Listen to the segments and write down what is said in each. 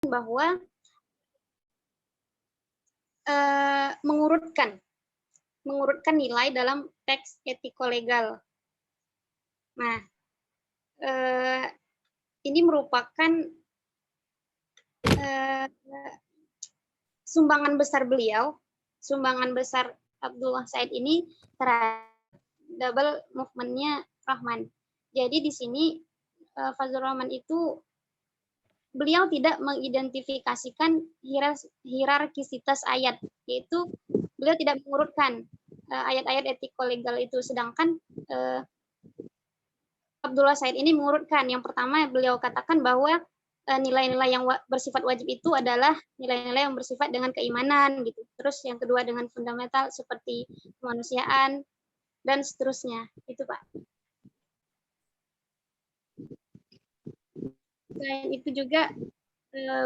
bahwa mengurutkan nilai dalam teks etiko-legal. Nah, ini merupakan sumbangan besar beliau, sumbangan besar Abdullah Said ini terhadap double movement-nya Rahman. Jadi di sini Fazlur Rahman itu beliau tidak mengidentifikasikan hierarkisitas ayat, yaitu beliau tidak mengurutkan ayat-ayat etiko-legal itu, sedangkan Abdullah Said ini mengurutkan. Yang pertama beliau katakan bahwa nilai-nilai yang bersifat wajib itu adalah nilai-nilai yang bersifat dengan keimanan gitu. Terus yang kedua dengan fundamental seperti kemanusiaan dan seterusnya. Itu Pak. Selain itu juga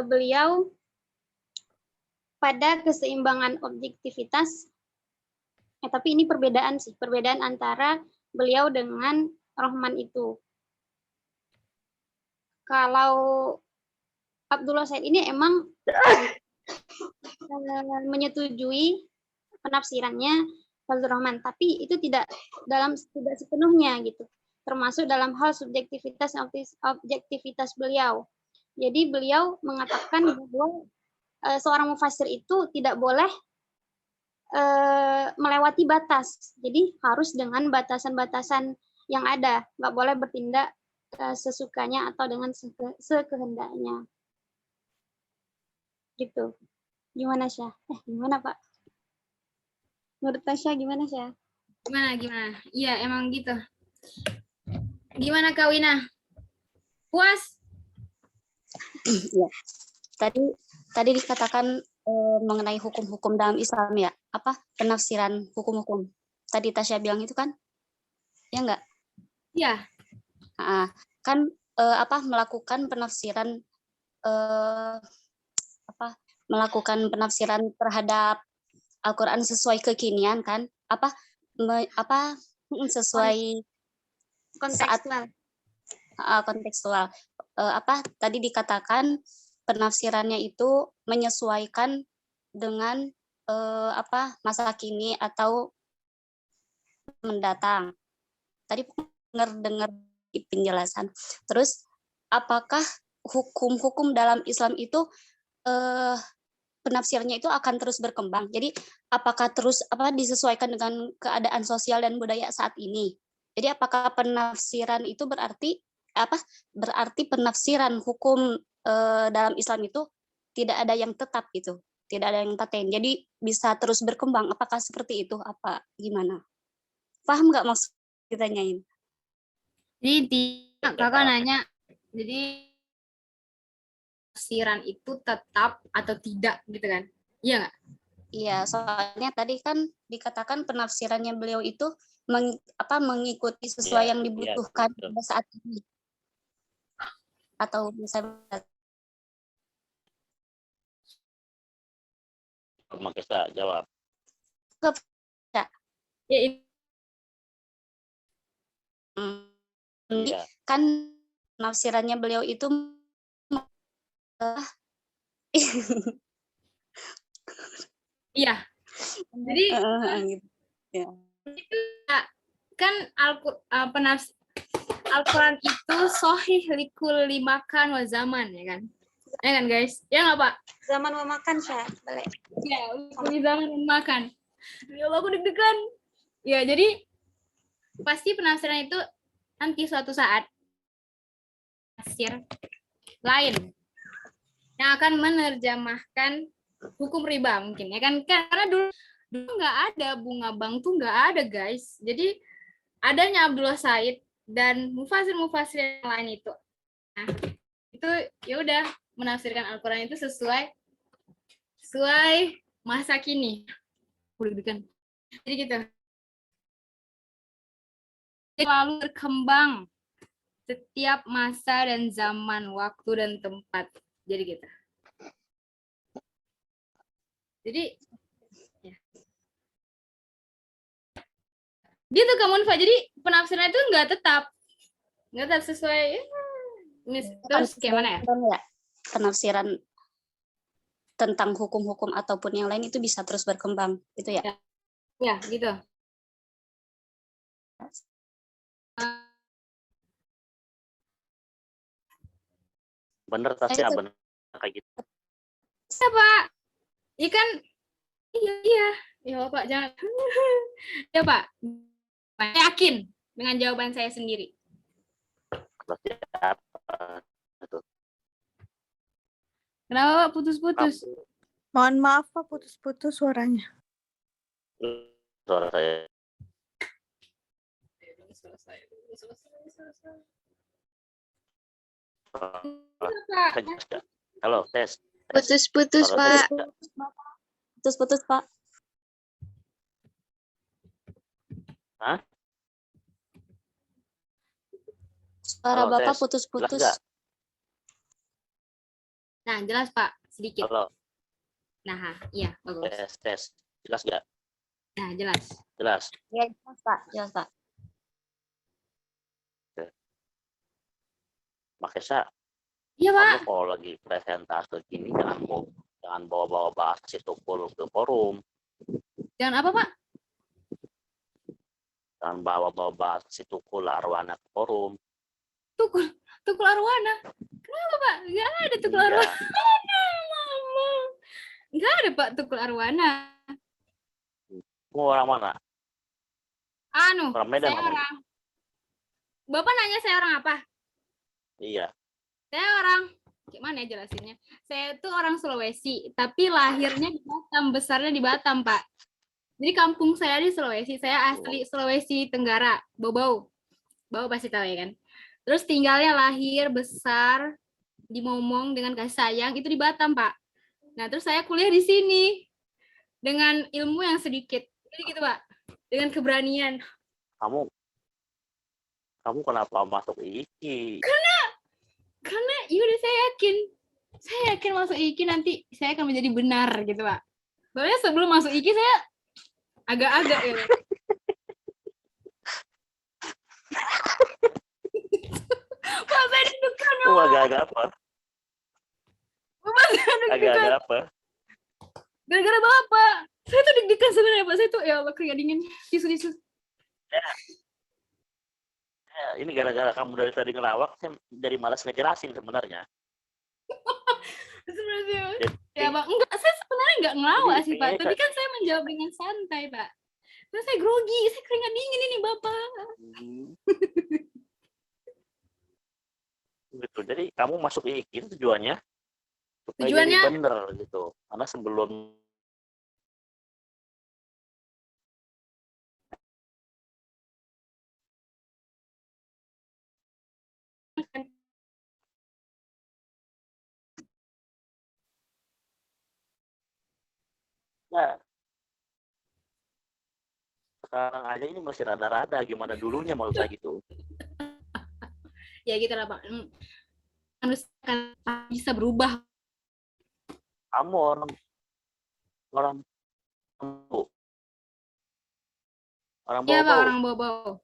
beliau pada keseimbangan objektivitas, tapi ini perbedaan antara beliau dengan Rahman itu. Kalau Abdullah Said ini emang menyetujui penafsirannya Fazlur Rahman, tapi itu tidak sepenuhnya gitu, termasuk dalam hal subjektivitas objektivitas beliau. Jadi beliau mengatakan bahwa seorang mufassir itu tidak boleh melewati batas, jadi harus dengan batasan-batasan yang ada, nggak boleh bertindak sesukanya atau dengan sekehendaknya. Gitu. Gimana Syah? Gimana Pak? Menurut Tasya gimana Syah? Gimana? Iya emang gitu. Gimana Kak Wina? Puas? Ya. Tadi dikatakan mengenai hukum-hukum dalam Islam ya, apa penafsiran hukum-hukum. Tadi Tasya bilang itu kan? Ya enggak? Iya. Kan melakukan penafsiran terhadap Al-Qur'an sesuai kekinian kan? Sesuai kontekstual. Kontekstual. Tadi dikatakan penafsirannya itu menyesuaikan dengan masa kini atau mendatang. Tadi dengar penjelasan. Terus apakah hukum-hukum dalam Islam itu penafsirannya itu akan terus berkembang? Jadi apakah terus disesuaikan dengan keadaan sosial dan budaya saat ini? Jadi apakah penafsiran itu berarti penafsiran hukum dalam Islam itu tidak ada yang tetap gitu, tidak ada yang paten. Jadi bisa terus berkembang. Apakah seperti itu? Apa gimana? Paham nggak maksud ditanyain? Jadi kakak nanya, jadi penafsiran itu tetap atau tidak gitu kan? Iya nggak? Iya, soalnya tadi kan dikatakan penafsirannya beliau itu mengikuti sesuai yang dibutuhkan pada saat ini. Atau misalnya Maksa jawab. Kan penafsirannya beliau itu iya. Jadi kan Al-Quran itu sahih likulli makan wa zaman ya kan? Ya kan guys? Ya nggak Pak? Zaman memakan Syah, boleh. Ya, likulli zaman memakan. Ya Allah aku deg-degan. Ya jadi pasti penafsiran itu nanti suatu saat tafsir lain yang akan menerjemahkan hukum riba mungkin ya kan, karena dulu nggak ada bunga bank tuh nggak ada guys. Jadi adanya Abdullah Said dan mufasir yang lain itu, nah itu ya udah menafsirkan Al-Quran itu sesuai masa kini. Jadi gitu. Selalu berkembang setiap masa dan zaman, waktu dan tempat. Jadi gitu. Jadi ya. Gitu Kak Munfa. Jadi penafsiran itu nggak tetap sesuai. Terus gimana ya? Penafsiran tentang hukum-hukum ataupun yang lain itu bisa terus berkembang, gitu ya? Ya, gitu. Bener Tasya, itu- bener kayak gitu. Ya, Pak. Ikan, iya. Ya, Pak, jangan. Ya, Pak. Saya yakin dengan jawaban saya sendiri. Tasya, itu Kenapa, Pak, putus-putus? Mohon maaf Pak, putus-putus suaranya. suara saya. Pak. Halo, tes. Putus-putus, Suara Pak. saya. Putus-putus, Pak. Hah? Suara Halo, Bapak tes. putus-putus. Jelas nggak? Nah, jelas, Pak. Sedikit. Halo, Nah, iya, bagus. tes. Jelas nggak? Nah, jelas. Jelas. Ya, jelas, Pak. Jelas, Pak. Makanya Iya, Pak. kamu kalau lagi presentasi gini jangan bawa-bawa bahasa situ ke forum. Jangan apa, Pak? Jangan bawa-bawa bahasa situ arwana ke forum. Tukul arwana. Kenapa, Pak? Nggak ada tukul Iya. arwana. Mama. Nggak ada, Pak, tukul arwana. Kamu orang mana? Anu, Orang Medan saya kamu? orang. Bapak nanya saya orang apa? Iya. Saya orang, gimana ya jelasinnya? Saya itu orang Sulawesi, tapi lahirnya di Batam, besarnya di Batam, Pak. Jadi kampung saya di Sulawesi, saya asli Sulawesi Tenggara, Bobau. Bau pasti tahu ya kan? Terus tinggalnya lahir, besar, di Momong dengan kasih sayang, itu di Batam, Pak. Nah, terus saya kuliah di sini, dengan ilmu yang sedikit. Jadi gitu, Pak. Dengan keberanian. Kamu kenapa masuk IKI? Karena yaudah saya yakin masuk IKI nanti saya akan menjadi benar gitu, Pak. Soalnya sebelum masuk IKI saya agak-agak gitu. Pak, saya deg-degan ya. Kamu agak-agak apa? Bapak, saya deg-degan. Agak-agak apa? Gara-gara Bapak. Saya tuh deg-degan sebenarnya, Pak. Saya tuh ya Allah keringat dingin. Tisu-tisu. Ya, ini gara-gara kamu dari tadi ngelawak, saya dari malas ngejelasin sebenarnya. Sebenarnya. Ya, Pak. Enggak, saya sebenarnya enggak ngelawak sih, Pak. Tapi kan saya menjawab dengan santai, Pak. Terus saya grogi, saya keringat dingin ini, Bapak. Gitu. Jadi kamu masuk IKI itu tujuannya supaya Tujuannya? jadi bener gitu. Karena sebelum ya, sekarang aja ini masih rada-rada gimana dulunya maksud saya gitu. Ya gitu lah, Pak. Manusia kan bisa berubah. Kamu orang Bau. Orang Iya, Pak, Bau. orang bau-bau.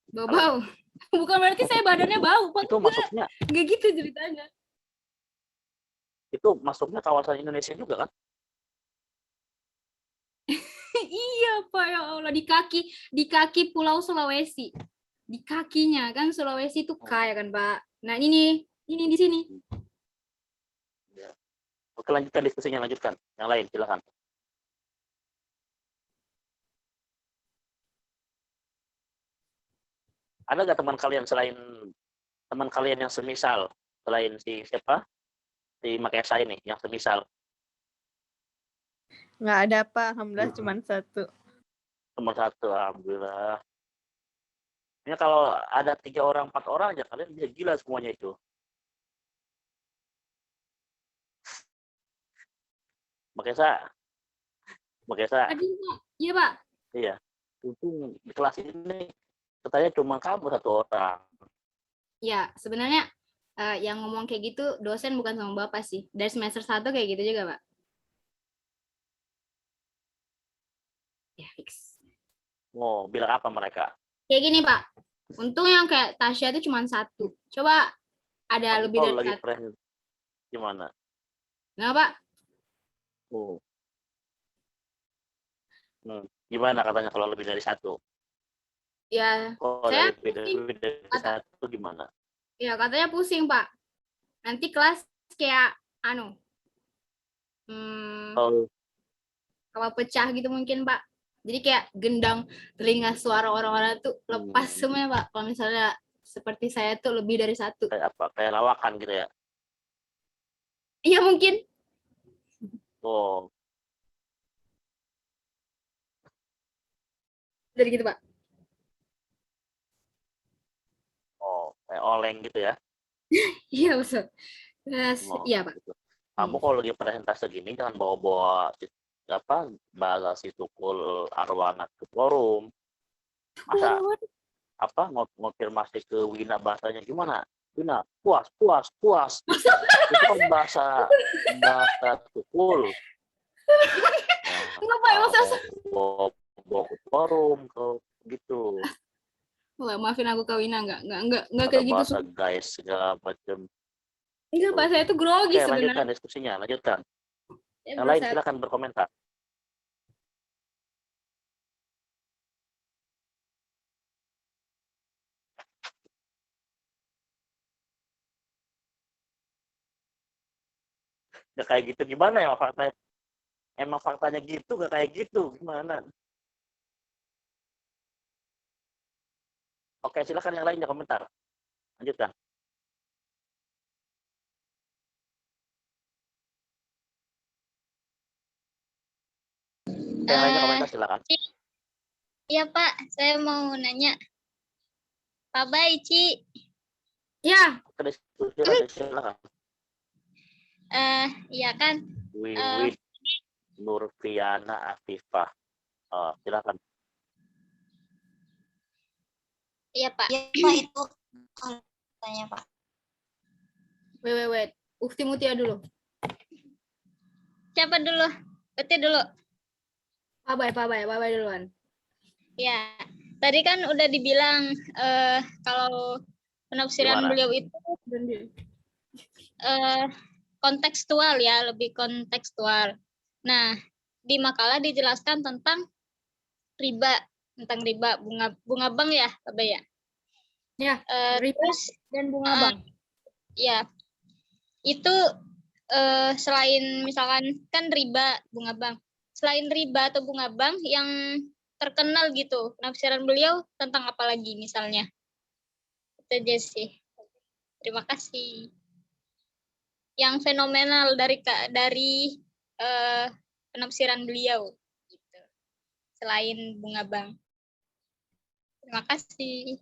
Bau-bau. Bukan berarti saya badannya bau, Pak. Itu masuknya Enggak gitu ceritanya. itu masuknya kawasan Indonesia juga kan? Iya, Pak, ya Allah, di kaki Pulau Sulawesi. Di kakinya kan Sulawesi itu kaya kan, Pak. Nah, ini di sini. Oke, lanjutkan diskusinya, lanjutkan. Yang lain silakan. Ada nggak teman kalian yang semisal selain si siapa? Si Makesa ini yang semisal. Nggak ada Pak, alhamdulillah cuma satu. Nomor satu, alhamdulillah. Ini kalau ada 3 orang, 4 orang aja kalian bisa gila semuanya itu. Makesa. Tadi, Pak. Iya, Pak. Iya. Itu di kelas ini katanya cuma kamu 1 orang. Ya, sebenarnya yang ngomong kayak gitu dosen bukan sama Bapak sih. Dari semester 1 kayak gitu juga, Pak. Ya, fix. Mau bilang apa mereka? Kayak gini, Pak. Untung yang kayak Tasya itu cuma 1. Coba ada lebih Kalau dari lagi 1. present gimana? Nggak, Pak? Oh. Gimana katanya kalau lebih dari satu? Ya, Oh, saya lebih dari Kata- satu gimana? ya katanya pusing, Pak. Nanti kelas kayak Oh, kalau pecah gitu mungkin, Pak. Jadi kayak gendang telinga suara orang-orang tuh lepas semuanya, Pak. Kalau misalnya seperti saya tuh lebih dari satu. kayak apa? Kayak lawakan gitu ya? Iya mungkin. Oh, Dari gitu, Pak. kayak oleng gitu ya? Iya, betul. Oh, Iya, Pak. gitu. Kamu kalau lagi presentasi gini jangan bawa-bawa apa bahasa situkul arwana ke forum. Masa apa ngonfirmasi ke Wina bahasanya gimana? Wina, puas. Itu kan bahasa tukul. Enggak, Pak. Emang saya Bawa ke forum gitu. Wah, maafin aku Kawina, enggak Ada kayak gitu. bahasa guys segala macam. Enggak, Pak, saya tuh grogi Oke, sebenarnya. lanjutkan diskusinya, lanjutkan. Ya, Yang lain berusaha. silakan berkomentar. Gak kayak gitu gimana ya faktanya? Emang faktanya gitu gak kayak gitu gimana? Oke, silakan yang lainnya komentar. Lanjutkan. Yang lainnya komentar silakan. Iya Pak, saya mau nanya. Pak Bay, Ci. Ya, Oke, diskusi lanjut, silakan. Iya kan? Wiwid Nurfiana Afifah. Silakan. Iya Pak. Iya Pak, itu tanya Pak. wait. Ukti Mutia dulu. Siapa dulu? Berarti dulu. Pak Bay duluan. Ya, tadi kan udah dibilang kalau penafsiran Gimana? beliau itu kontekstual ya, lebih kontekstual. Nah, di makalah dijelaskan tentang riba, bunga bank ya, Pak Bay ya. Ya, riba Terus dan bunga bank. ya, itu selain misalkan kan riba, bunga bank. Selain riba atau bunga bank yang terkenal gitu, penafsiran beliau tentang apa lagi misalnya? Itu aja sih. Terima kasih. Yang fenomenal dari penafsiran beliau gitu. Selain bunga bank. Terima kasih.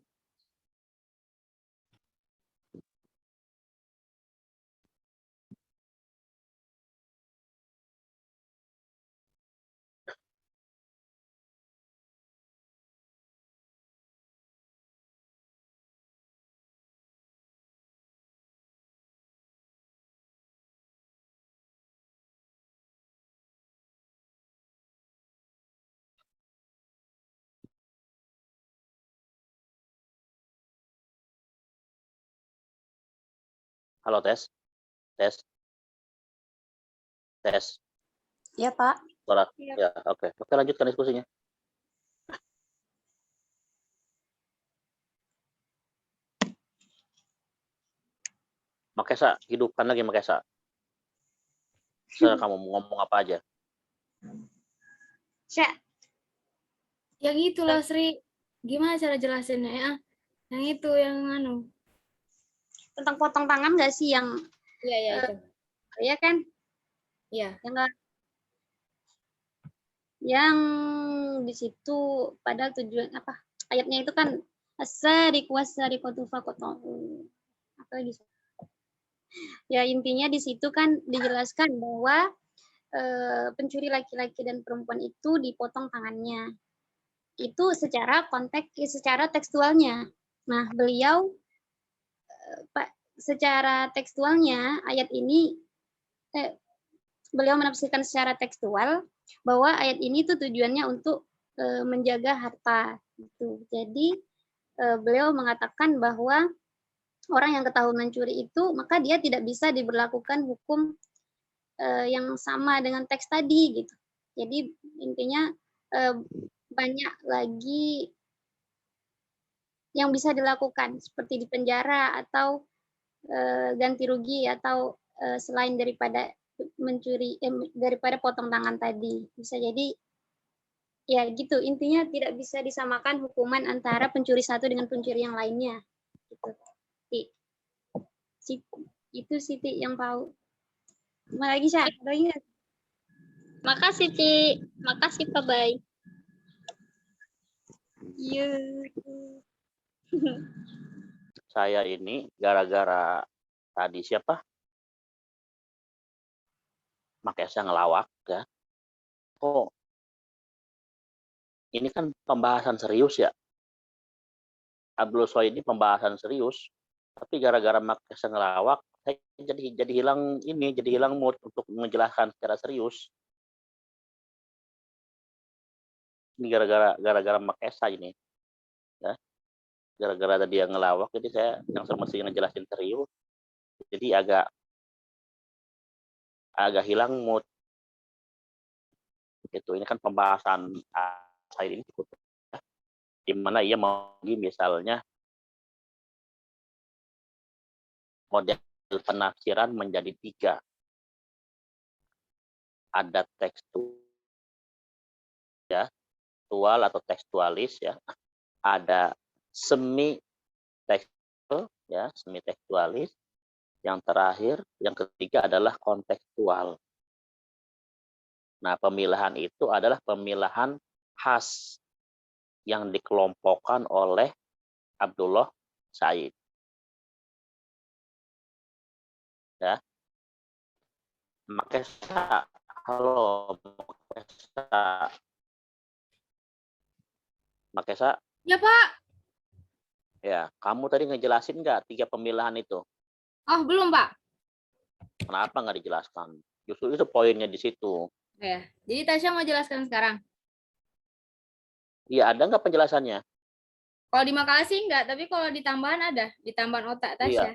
Halo, tes. Ya, Pak. Suara. Ya. Ya, oke. Oke, lanjutkan diskusinya. Makesa, hidupkan lagi Makesa. Kamu mau ngomong apa aja? Yang itu loh, Sri. Gimana cara jelasinnya ya? Yang itu, yang Tentang potong tangan nggak sih yang Iya, itu. ya kan? Iya. Yang di situ padahal tujuan apa? Ayatnya itu kan as-sariqu was-sariqatu faqta'u. Apa lagi? Ya intinya di situ kan dijelaskan bahwa pencuri laki-laki dan perempuan itu dipotong tangannya. Itu secara tekstualnya. Nah, beliau secara tekstualnya ayat ini beliau menafsirkan secara tekstual bahwa ayat ini tuh tujuannya untuk menjaga harta gitu. Jadi beliau mengatakan bahwa orang yang ketahuan mencuri itu maka dia tidak bisa diberlakukan hukum yang sama dengan teks tadi gitu. Jadi intinya banyak lagi yang bisa dilakukan seperti di penjara atau ganti rugi atau selain daripada mencuri daripada potong tangan tadi. Bisa jadi ya gitu, intinya tidak bisa disamakan hukuman antara pencuri satu dengan pencuri yang lainnya. Gitu. Itu Siti yang tahu. Mau lagi Syah? Ada lagi nggak? Makasih, Ci. Makasih, Pak Bay. Iya. Saya ini gara-gara tadi siapa? Makanya saya ngelawak ya. Oh, ini kan pembahasan serius ya. Abdul Soy ini pembahasan serius, tapi gara-gara makanya saya ngelawak, saya jadi hilang mood untuk menjelaskan secara serius. Ini gara-gara Makesa ini, ya. Gara-gara tadi yang ngelawak, jadi saya yang semestinya ngejelasin serius, jadi agak hilang mood. Gitu. Ini kan pembahasan saya ini cukup, ya. Di mana ia mau misalnya model penafsiran menjadi 3. Ada tekstual atau tekstualis ya. Ada semi tekstual ya, semi tekstualis. Yang terakhir, yang ketiga adalah kontekstual. Nah, pemilahan itu adalah pemilahan khas yang dikelompokkan oleh Abdullah Said. Ya. Makesa, halo Makesa. Ya, Pak. Ya, kamu tadi ngejelasin nggak 3 pemilahan itu? Oh, belum, Pak. Kenapa nggak dijelaskan? Justru itu poinnya di situ. Ya. Jadi Tasya mau jelaskan sekarang. Iya, ada nggak penjelasannya? Kalau di makalah sih enggak, tapi kalau di tambahan ada, di tambahan otak Tasya. Iya.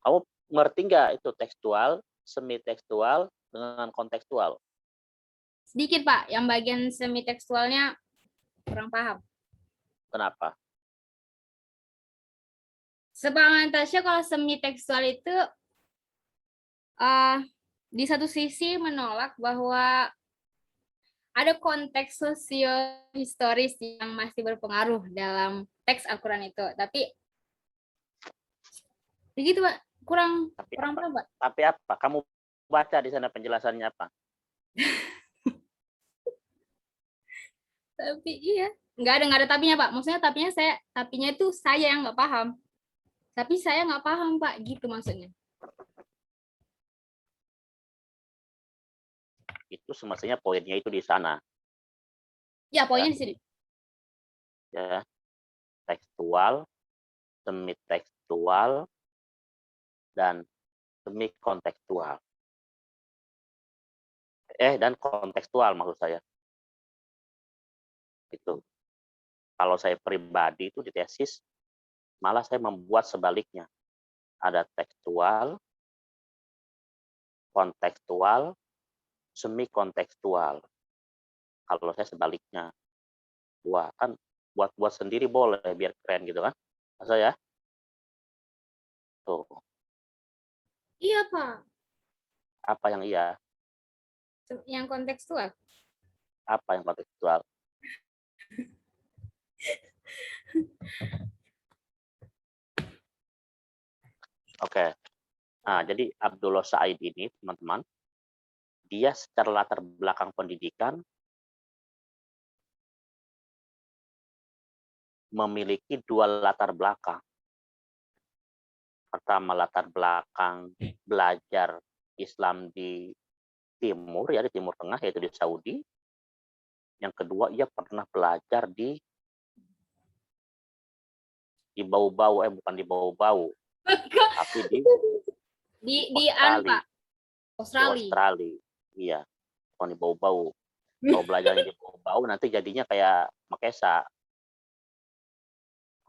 Kamu ngerti nggak itu tekstual, semi tekstual dengan kontekstual? Sedikit, Pak. Yang bagian semi tekstualnya kurang paham. Kenapa? Sepengalaman Tasya kalau semi tekstual itu di satu sisi menolak bahwa ada konteks sosio-historis yang masih berpengaruh dalam teks Al-Quran itu. Tapi begitu, Pak. Kurang paham, Pak. Tapi apa? Kamu baca di sana penjelasannya apa? Tapi iya, nggak ada tapinya, Pak. Maksudnya tapinya itu saya yang nggak paham. Tapi saya nggak paham, Pak. Gitu maksudnya. Itu semestinya poinnya itu di sana. Ya, poinnya di sini. Ya, tekstual, semi tekstual, dan semi kontekstual. Dan kontekstual maksud saya. Itu. Kalau saya pribadi itu di tesis, malah saya membuat sebaliknya. Ada tekstual, kontekstual, semi kontekstual. Kalau saya sebaliknya. Wah, kan buat sendiri boleh biar keren gitu kan. Masa ya? Tuh. Iya, Pak. Apa yang iya? Yang kontekstual. Apa yang kontekstual? Oke. Nah, jadi Abdullah Said ini, teman-teman, dia secara latar belakang pendidikan memiliki 2 latar belakang. Pertama, latar belakang belajar Islam di Timur, ya di Timur Tengah, yaitu di Saudi. Yang kedua, ia pernah belajar di Bau-Bau, bukan di Bau-Bau, tapi di Pak. Australia. Australia. Iya, bukan di Bau-Bau. Kalau belajarnya di Bau-Bau nanti jadinya kayak Makesa.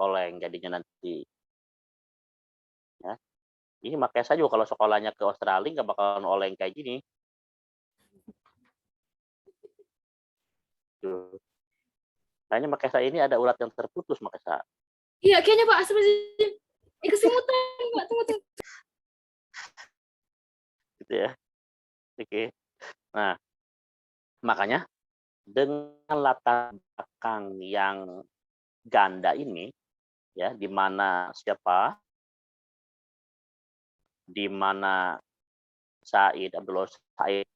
Oleng jadinya nanti. Ya. Ini Makesa juga kalau sekolahnya ke Australia nggak bakalan oleng kayak gini. Tuh. Kayaknya Makesa ini ada urat yang terputus, Makesa. Iya, kayaknya Pak, seperti kesemutan, Pak. Tunggu. Gitu ya. Oke. Nah, makanya dengan latar belakang yang ganda ini, ya, di mana Said Abdullah Said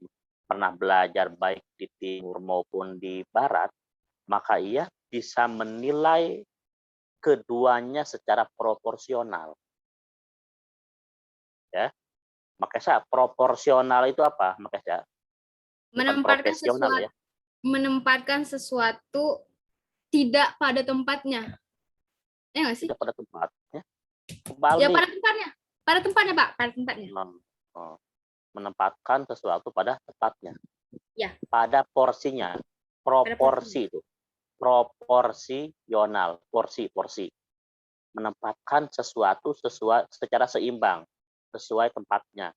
pernah belajar baik di timur maupun di barat, maka ia bisa menilai keduanya secara proporsional. Ya. Makanya proporsional itu apa? Makanya bukan profesional ya. Menempatkan sesuatu tidak pada tempatnya. Ya nggak sih? Tidak pada tempatnya. Ya, Kembali. pada tempatnya. Pada tempatnya, Pak. Pada tempatnya. Menempatkan sesuatu pada tempatnya. Ya. Pada porsinya. Proporsi itu. Proporsional. Porsi. Menempatkan sesuatu secara seimbang. Sesuai tempatnya.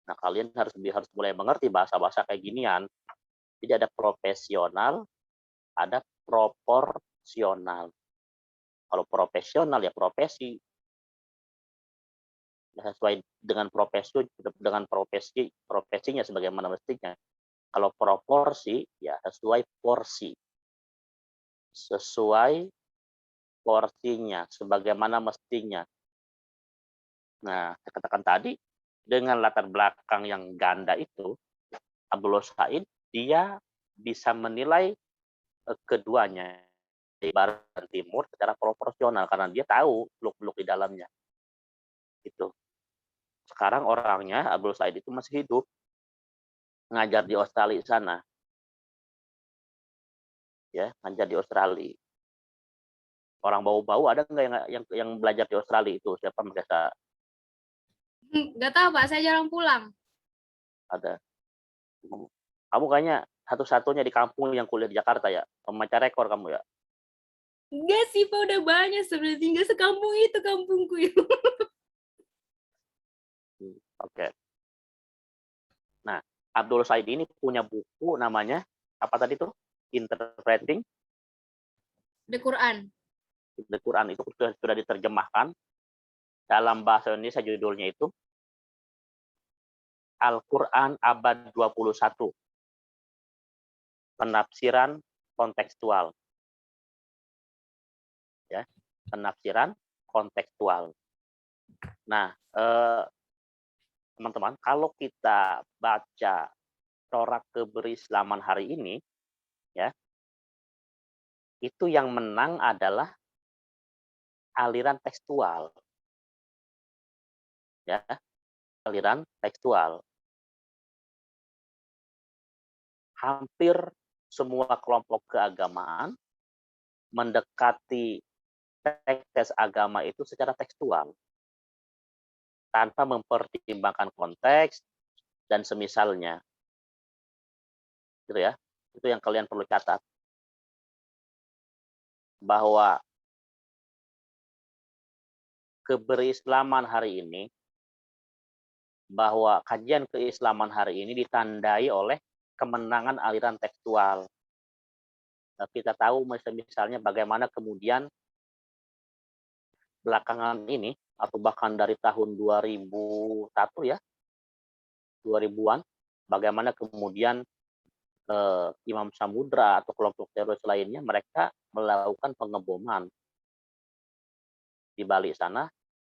Nah, kalian harus mulai mengerti bahasa-bahasa kayak ginian. Jadi ada profesional, ada proporsional. Kalau profesional ya profesi. Ya, sesuai dengan profesinya sebagaimana mestinya. Kalau proporsi ya sesuai porsi. Sesuai porsinya sebagaimana mestinya. Nah, saya katakan tadi dengan latar belakang yang ganda itu, Abdullah Said dia bisa menilai keduanya di barat dan timur secara proporsional karena dia tahu beluk-beluk di dalamnya. Gitu. Sekarang orangnya Abdul Said itu masih hidup, ngajar di Australia sana. Ya, ngajar di Australia. Orang bau-bau ada nggak yang belajar di Australia itu? Siapa mereka? Nggak tahu, Pak. Saya jarang pulang. Ada. Kamu kayaknya satu-satunya di kampung yang kuliah di Jakarta ya? Pemecah rekor kamu ya? Enggak sih, Pak. Udah banyak sebenarnya. Tinggal sekampung itu kampungku. Oke. Nah, Abdul Said ini punya buku namanya apa tadi tuh? Interpreting The Quran. The Quran itu sudah diterjemahkan dalam bahasa Indonesia, judulnya itu Al-Quran Abad 21. Penafsiran kontekstual. Ya, penafsiran kontekstual. Nah, teman-teman, kalau kita baca corak keberislaman hari ini, ya, itu yang menang adalah aliran tekstual. Ya, aliran tekstual. Hampir semua kelompok keagamaan mendekati teks agama itu secara tekstual tanpa mempertimbangkan konteks dan semisalnya. Gitu ya. Itu yang kalian perlu catat. Bahwa keberislaman hari ini, bahwa kajian keislaman hari ini ditandai oleh kemenangan aliran tekstual. Nah, kita tahu misalnya bagaimana kemudian belakangan ini, atau bahkan dari tahun 2001 ya, 2000-an, bagaimana kemudian Imam Samudra atau kelompok teroris lainnya, mereka melakukan pengeboman di Bali sana,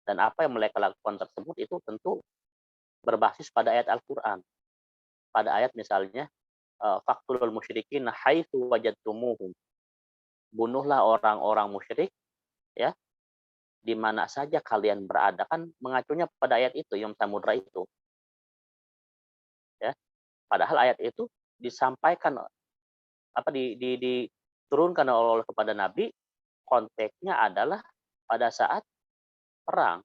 dan apa yang mereka lakukan tersebut itu tentu berbasis pada ayat Al-Quran. Pada ayat misalnya, Faqtulul musyrikin haitsu wajadtumuhum. Bunuhlah orang-orang musyrik ya di mana saja kalian berada, kan mengacunya pada ayat itu, Imam Samudra itu. Ya. Padahal ayat itu disampaikan diturunkan oleh kepada Nabi, konteksnya adalah pada saat perang.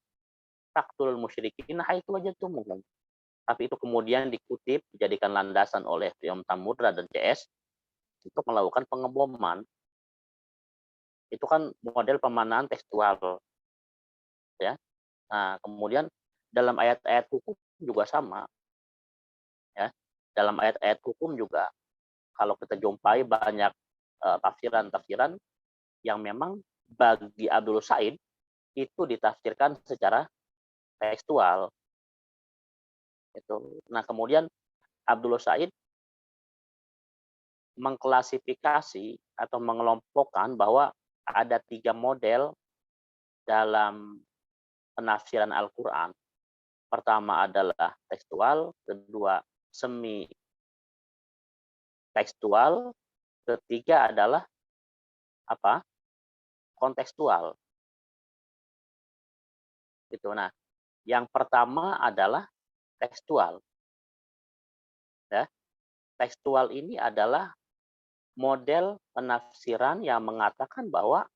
Faqtulul musyrikin haitsu wajadtumuhum. Tapi itu kemudian dikutip, dijadikan landasan oleh Imam Samudra dan CS untuk melakukan pengeboman. Itu kan model pemanaan tekstual. Ya. Nah, kemudian dalam ayat-ayat hukum juga sama. Ya. Dalam ayat-ayat hukum juga, kalau kita jumpai banyak tafsiran-tafsiran yang memang bagi Abdul Said itu ditafsirkan secara tekstual. Itu. Nah, kemudian Abdul Said mengklasifikasi atau mengelompokkan bahwa ada 3 model dalam penafsiran Al-Quran. Pertama adalah tekstual, kedua semi tekstual, ketiga adalah apa? Kontekstual. Gitu. Nah, yang pertama adalah tekstual. Ya. Tekstual ini adalah model penafsiran yang mengatakan bahwa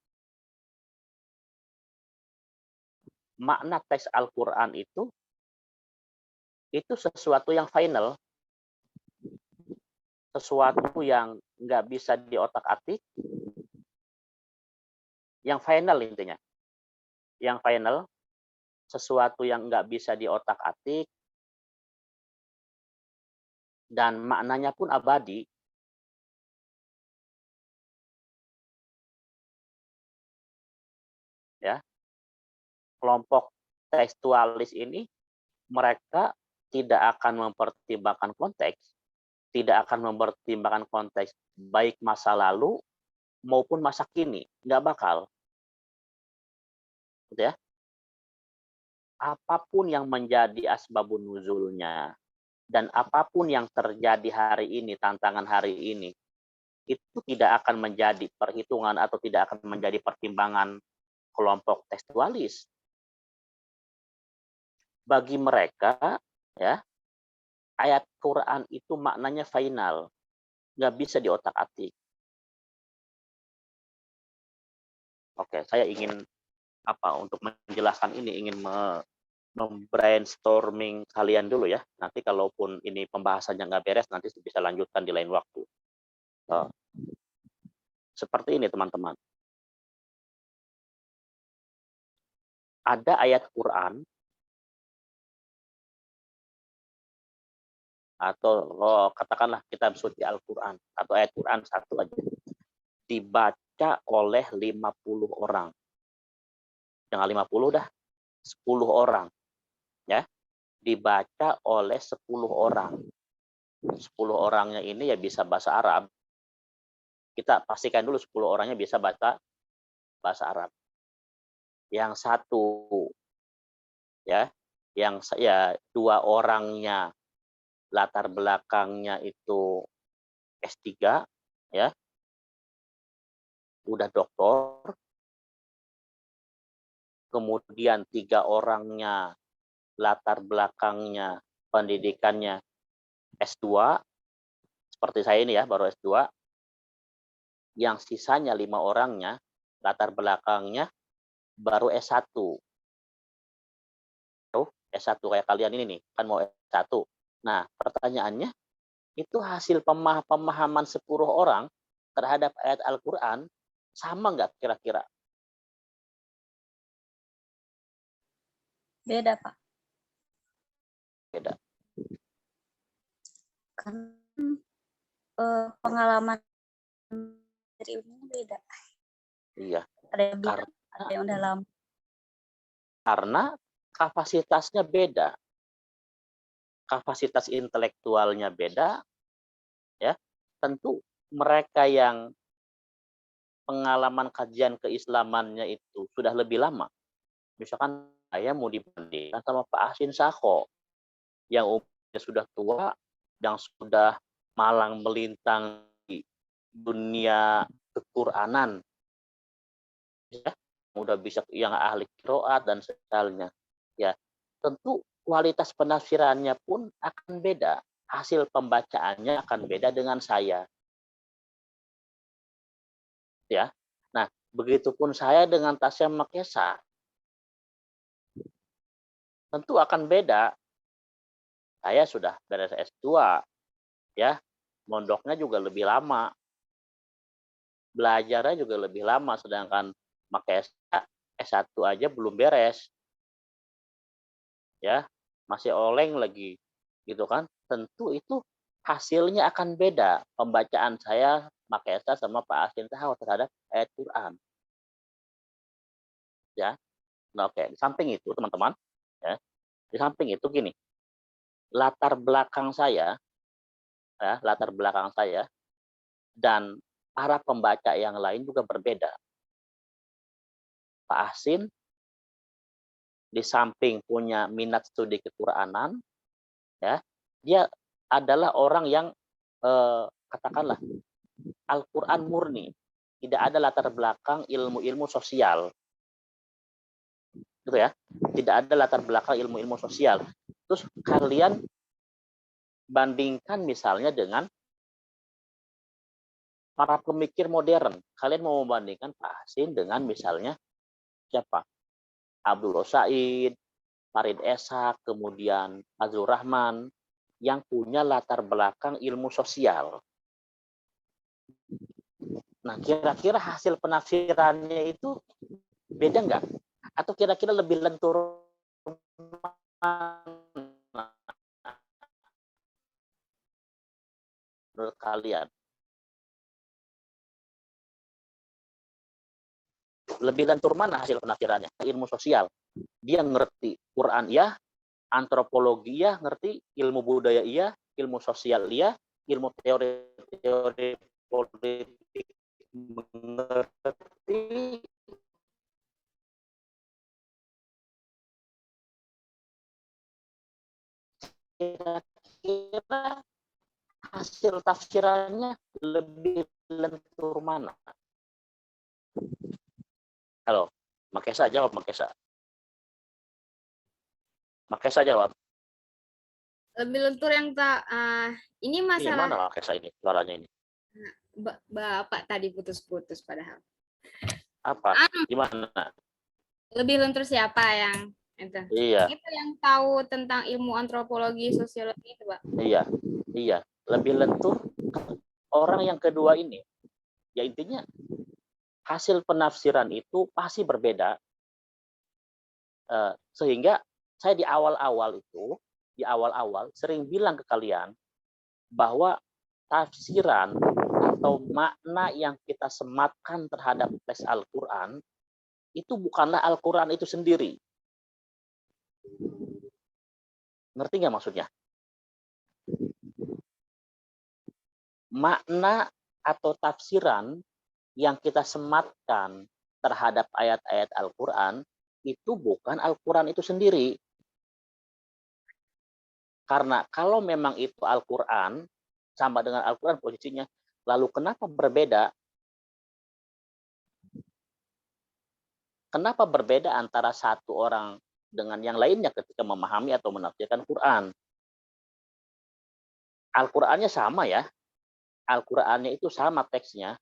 makna teks Al-Quran itu sesuatu yang final, sesuatu yang nggak bisa diotak-atik, yang final intinya. Yang final, sesuatu yang nggak bisa diotak-atik, dan maknanya pun abadi. Ya, kelompok tekstualis ini mereka tidak akan mempertimbangkan konteks, tidak akan mempertimbangkan konteks baik masa lalu maupun masa kini, nggak bakal. Gitu ya. Apapun yang menjadi asbabun nuzulnya dan apapun yang terjadi hari ini, tantangan hari ini, itu tidak akan menjadi perhitungan atau tidak akan menjadi pertimbangan kelompok tekstualis. Bagi mereka, ya, ayat Quran itu maknanya final, nggak bisa diotak-atik. Oke, saya ingin untuk menjelaskan ini, ingin membrainstorming kalian dulu ya. Nanti kalaupun ini pembahasannya nggak beres, nanti bisa lanjutkan di lain waktu. Seperti ini teman-teman. Ada ayat Quran atau katakanlah kitab suci Al-Quran atau ayat Quran satu aja dibaca oleh 50 orang. Jangan 50 dah, 10 orang. Ya, dibaca oleh 10 orang. 10 orangnya ini ya bisa bahasa Arab. Kita pastikan dulu 10 orangnya bisa baca bahasa Arab. Yang satu ya, yang 2 orangnya latar belakangnya itu S3 ya. Udah doktor. Kemudian 3 orangnya latar belakangnya pendidikannya S2, seperti saya ini ya, baru S2. Yang sisanya 5 orangnya latar belakangnya baru S1. S1 kayak kalian ini nih, kan mau S1. Nah, pertanyaannya, itu hasil pemahaman 10 orang terhadap ayat Al-Quran sama nggak kira-kira? Beda, Pak. Beda. Kan pengalaman dari ilmunya beda. Iya. Ada yang bilang, ada yang udah lama. Karena kapasitasnya beda. Kapasitas intelektualnya beda. Ya. Tentu mereka yang pengalaman kajian keislamannya itu sudah lebih lama. Misalkan saya mau dibandingkan sama Pak Asin Sako yang umurnya sudah tua, yang sudah malang melintang di dunia Quranan, ya, udah bisa yang ahli qiraat dan sebagainya. Ya, tentu kualitas penafsirannya pun akan beda, hasil pembacaannya akan beda dengan saya. Ya, nah begitupun saya dengan Tasya Makesa, tentu akan beda. Saya sudah beres S2, ya, mondoknya juga lebih lama, belajarnya juga lebih lama, sedangkan Makesa S1 aja belum beres, ya, masih oleng lagi, gitu kan? Tentu itu hasilnya akan beda pembacaan saya Makesa sama Pak Asin Tahaw terhadap ayat Quran. Ya, nah, oke. Di samping itu teman-teman, ya, di samping itu gini, latar belakang saya dan para pembaca yang lain juga berbeda. Pak Asin di samping punya minat studi Kequranan, ya, dia adalah orang yang katakanlah Al-Quran murni, tidak ada latar belakang ilmu-ilmu sosial, gitu ya, tidak ada latar belakang ilmu-ilmu sosial. Terus kalian bandingkan misalnya dengan para pemikir modern, kalian mau membandingkan Pak Hasin dengan misalnya siapa? Abdul Said, Farid Eshak, kemudian Fazlur Rahman, yang punya latar belakang ilmu sosial. Nah, kira-kira hasil penafsirannya itu beda nggak? Atau kira-kira lebih lentur menurut kalian? Lebih lentur mana hasil penafsirannya? Ilmu sosial. Dia ngerti Quran ya, antropologi ya, ngerti ilmu budaya iya, ilmu sosial iya, ilmu teori politik mengerti. Kira-kira hasil tafsirannya lebih lentur mana? Halo, Makesa jawab, Makesa. Makesa jawab. Lebih lentur yang tak ini Ini masalah mana Makesa ini suaranya ini? Bapak tadi putus-putus padahal. Apa? Gimana? Lebih lentur siapa yang itu? Iya. Itu yang tahu tentang ilmu antropologi, sosiologi itu, Pak. Iya. Lebih lentur orang yang kedua ini. Ya intinya hasil penafsiran itu pasti berbeda. Sehingga saya di awal-awal sering bilang ke kalian bahwa tafsiran atau makna yang kita sematkan terhadap teks Al-Quran itu bukanlah Al-Quran itu sendiri. Ngerti nggak maksudnya? Makna atau tafsiran yang kita sematkan terhadap ayat-ayat Al-Quran itu bukan Al-Quran itu sendiri. Karena kalau memang itu Al-Quran, sama dengan Al-Quran posisinya, lalu kenapa berbeda? Kenapa berbeda antara satu orang dengan yang lainnya ketika memahami atau menafsirkan Quran? Al-Qurannya sama ya. Al-Qurannya itu sama teksnya.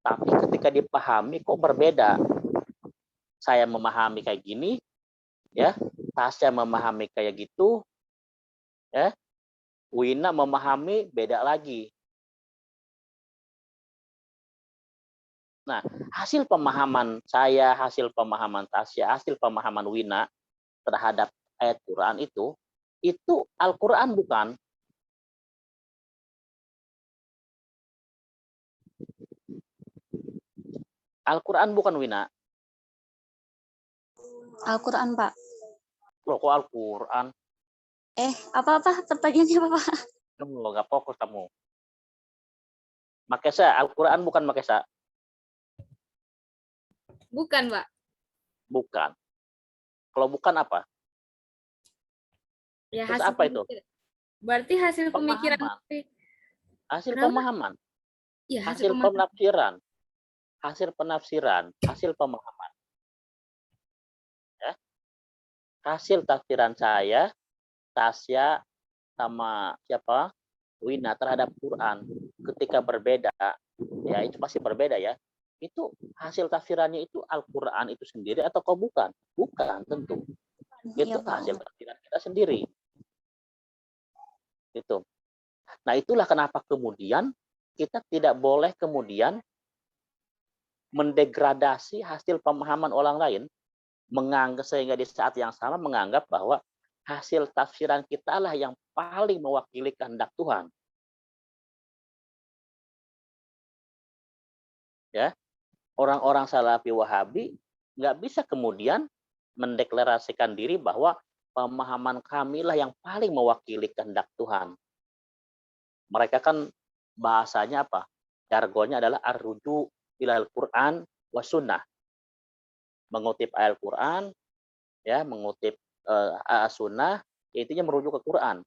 Tapi ketika dipahami kok berbeda. Saya memahami kayak gini, ya. Tasya memahami kayak gitu, ya. Wina memahami beda lagi. Nah, hasil pemahaman saya, hasil pemahaman Tasya, hasil pemahaman Wina terhadap ayat Quran itu Al-Quran bukan. Al-Quran bukan, Wina. Al-Quran, Pak. Loh, kok Al-Quran? Apa-apa pertanyaannya, Pak? Kamu nggak fokus kamu. Makesa, Al-Quran bukan Makesa? Bukan, Pak. Bukan. Kalau bukan apa? Ya, Terus hasil apa itu? Berarti hasil pemikiran. Hasil Kenapa? pemahaman. Ya, Hasil penafsiran. Hasil penafsiran, hasil pemahaman. Ya. Hasil tafsiran saya, Tasya, sama siapa? Wina terhadap Quran ketika berbeda, ya itu pasti berbeda ya. Itu hasil tafsirannya itu Al-Quran itu sendiri atau kok bukan? Bukan tentu. Itu hasil tafsiran kita sendiri. Itu. Nah, itulah kenapa kemudian kita tidak boleh kemudian mendegradasi hasil pemahaman orang lain, menganggap sehingga di saat yang sama menganggap bahwa hasil tafsiran kita lah yang paling mewakili kehendak Tuhan. Ya, orang-orang Salafi Wahabi nggak bisa kemudian mendeklarasikan diri bahwa pemahaman kami lah yang paling mewakili kehendak Tuhan. Mereka kan bahasanya apa? Jargonnya adalah ar-ruju ilal Quran wa sunnah. Mengutip ayat Quran, ya, mengutip sunnah, intinya merujuk ke Quran.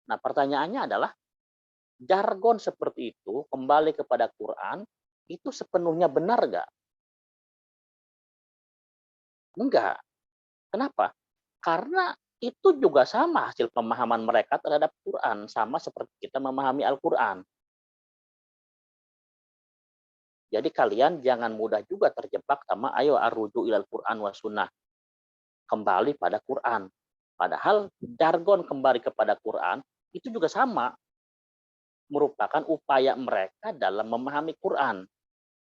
Nah, pertanyaannya adalah jargon seperti itu kembali kepada Quran itu sepenuhnya benar nggak? Enggak. Kenapa? Karena itu juga sama hasil pemahaman mereka terhadap Quran, sama seperti kita memahami Al-Quran. Jadi kalian jangan mudah juga terjebak sama ayo arruju ilal Quran wa sunnah. Kembali pada Quran. Padahal jargon kembali kepada Quran itu juga sama. Merupakan upaya mereka dalam memahami Quran.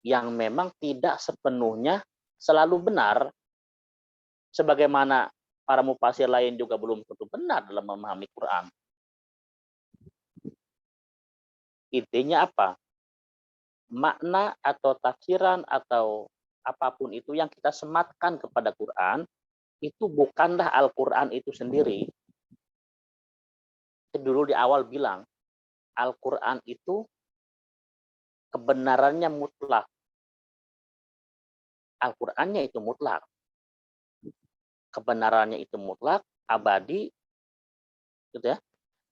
Yang memang tidak sepenuhnya selalu benar. Sebagaimana para mufasir lain juga belum tentu benar dalam memahami Quran. Intinya apa? Makna atau tafsiran atau apapun itu yang kita sematkan kepada Quran, itu bukanlah Al-Quran itu sendiri. Dulu di awal bilang, Al-Quran itu kebenarannya mutlak. Al-Qurannya itu mutlak. Kebenarannya itu mutlak, abadi, gitu ya.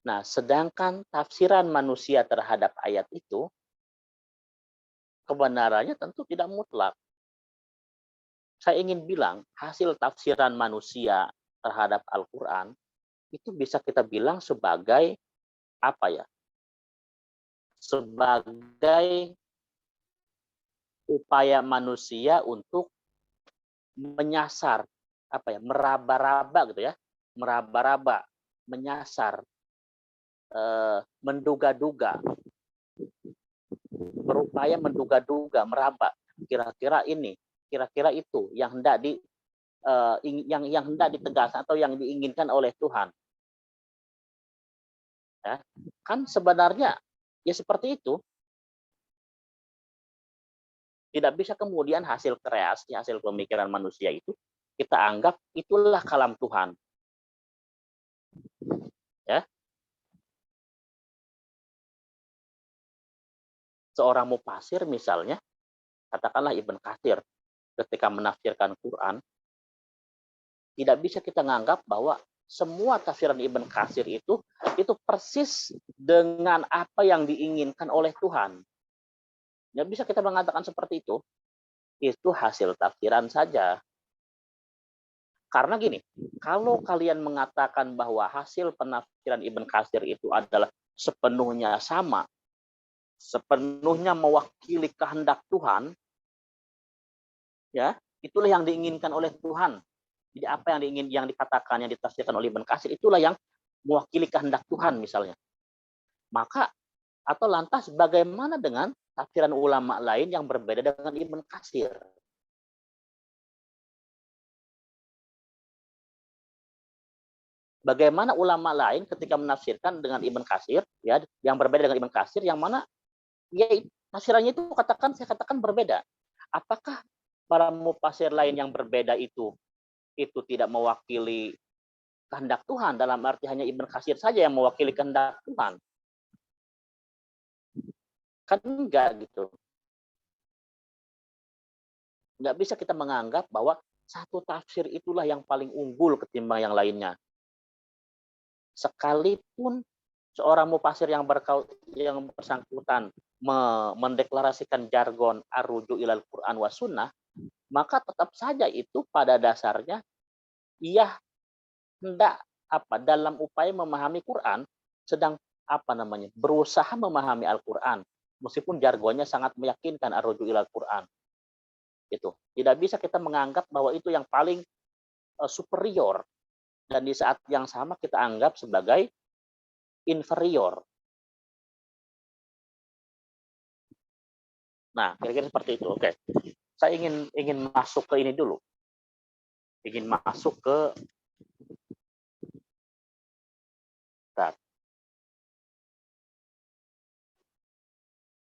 Nah, sedangkan tafsiran manusia terhadap ayat itu, kebenarannya tentu tidak mutlak. Saya ingin bilang, hasil tafsiran manusia terhadap Al-Quran, itu bisa kita bilang sebagai, apa ya, sebagai upaya manusia untuk menyasar, apa ya, meraba-raba gitu ya, meraba-raba, menyasar, menduga-duga, berupaya menduga-duga, meraba, kira-kira ini, kira-kira itu yang hendak yang hendak ditegaskan atau yang diinginkan oleh Tuhan. Ya, kan sebenarnya ya seperti itu. Tidak bisa kemudian hasil kreasi, hasil pemikiran manusia itu kita anggap itulah kalam Tuhan. Ya. Seorang mufasir misalnya, katakanlah Ibn Katsir, ketika menafsirkan Quran, tidak bisa kita menganggap bahwa semua tafsiran Ibn Katsir itu persis dengan apa yang diinginkan oleh Tuhan. Tidak bisa kita mengatakan seperti itu. Itu hasil tafsiran saja. Karena gini, kalau kalian mengatakan bahwa hasil penafsiran Ibn Katsir itu adalah sepenuhnya sama, sepenuhnya mewakili kehendak Tuhan, ya, itulah yang diinginkan oleh Tuhan. Jadi apa yang dikatakan, yang ditafsirkan oleh Ibn Katsir itulah yang mewakili kehendak Tuhan misalnya. Maka atau lantas bagaimana dengan tafsiran ulama lain yang berbeda dengan Ibn Katsir? Bagaimana ulama lain ketika menafsirkan dengan Ibn Katsir, ya, yang berbeda dengan Ibn Katsir, yang mana ya tafsirannya itu saya katakan berbeda. Apakah para mufasir lain yang berbeda itu tidak mewakili kehendak Tuhan, dalam arti hanya Ibn Katsir saja yang mewakili kehendak Tuhan? Kan enggak gitu. Enggak bisa kita menganggap bahwa satu tafsir itulah yang paling unggul ketimbang yang lainnya. Sekalipun seorang mufasir yang bersangkutan mendeklarasikan jargon arruju ilal Quran wa sunnah, maka tetap saja itu pada dasarnya ia hendak dalam upaya memahami Quran, sedang berusaha memahami Al-Quran, meskipun jargonnya sangat meyakinkan arruju ilal Quran. Itu tidak bisa kita menganggap bahwa itu yang paling superior, dan di saat yang sama kita anggap sebagai inferior. Nah, kira-kira seperti itu. Oke. Saya ingin masuk ke ini dulu. Ingin masuk ke Bentar.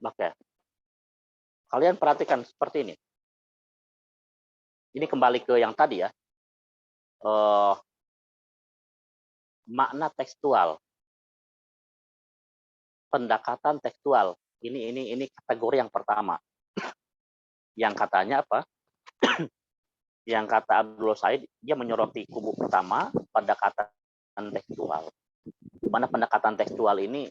Oke. Kalian perhatikan seperti ini. Ini kembali ke yang tadi ya. Makna tekstual. Pendekatan tekstual. Ini kategori yang pertama. Yang katanya apa? Yang kata Abdul Said, dia menyoroti kubu pertama, pendekatan tekstual. Di mana pendekatan tekstual ini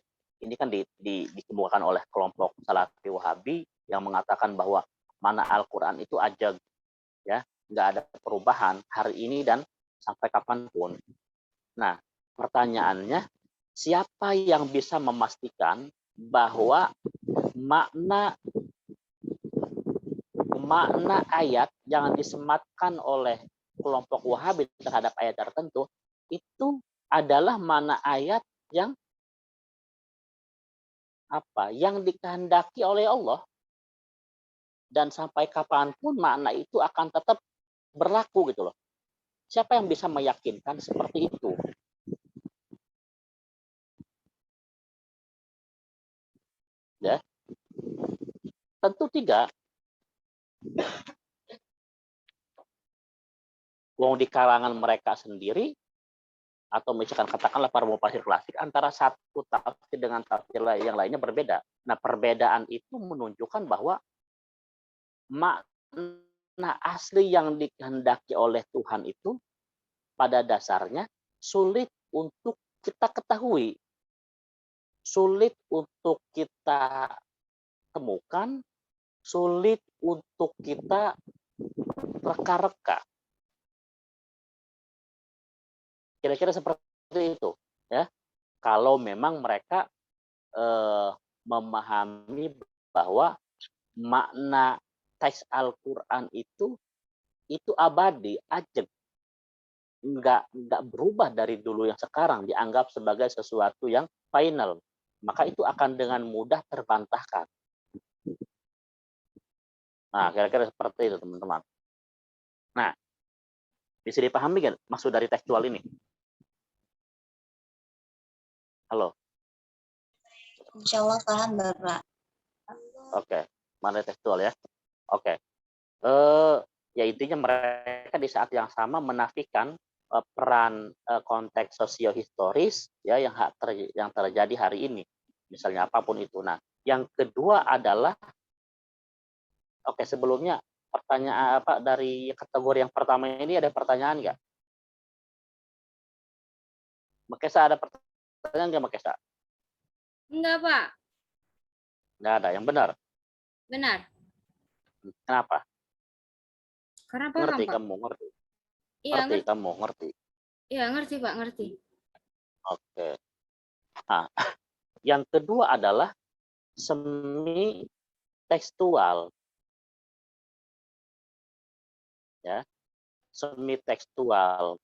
kan dikemukakan oleh kelompok Salafi Wahabi yang mengatakan bahwa mana Al-Quran itu ajag, ya, nggak ada perubahan hari ini dan sampai kapanpun. Nah, pertanyaannya, siapa yang bisa memastikan bahwa makna ayat yang disematkan oleh kelompok Wahabi terhadap ayat tertentu itu adalah makna ayat yang dikehendaki oleh Allah, dan sampai kapanpun makna itu akan tetap berlaku gitu loh. Siapa yang bisa meyakinkan seperti itu? Ya, tentu tidak. Wong di kalangan mereka sendiri, atau misalkan katakanlah para mufasir klasik, antara satu tafsir dengan tafsir yang lainnya berbeda. Nah, perbedaan itu menunjukkan bahwa makna asli yang dikehendaki oleh Tuhan itu pada dasarnya sulit untuk kita ketahui, sulit untuk kita temukan, sulit untuk kita reka-reka. Kira-kira seperti itu, ya. Kalau memang mereka memahami bahwa makna teks Al-Quran itu abadi, ajeg, nggak berubah dari dulu yang sekarang, dianggap sebagai sesuatu yang final, maka itu akan dengan mudah terbantahkan. Nah, kira-kira seperti itu, teman-teman. Nah, bisa dipahami kan maksud dari tekstual ini? Halo? Insya Allah paham, Bapak. Oke, mana tekstual ya? Oke. Ya intinya mereka di saat yang sama menafikan peran konteks sosiohistoris ya yang terjadi hari ini, misalnya apapun itu. Nah, yang kedua adalah, sebelumnya pertanyaan dari kategori yang pertama ini ada pertanyaan nggak? Makesa ada pertanyaan nggak, Makesa? Enggak, Pak. Nggak ada. Yang benar? Benar. Kenapa? Karena paham, Ngerti Pak. kamu, ngerti. Iya, Ngerti kamu, ngerti. Iya, ngerti, Pak, ngerti. Oke. Nah, yang kedua adalah semi tekstual. Ya. Semi tekstual.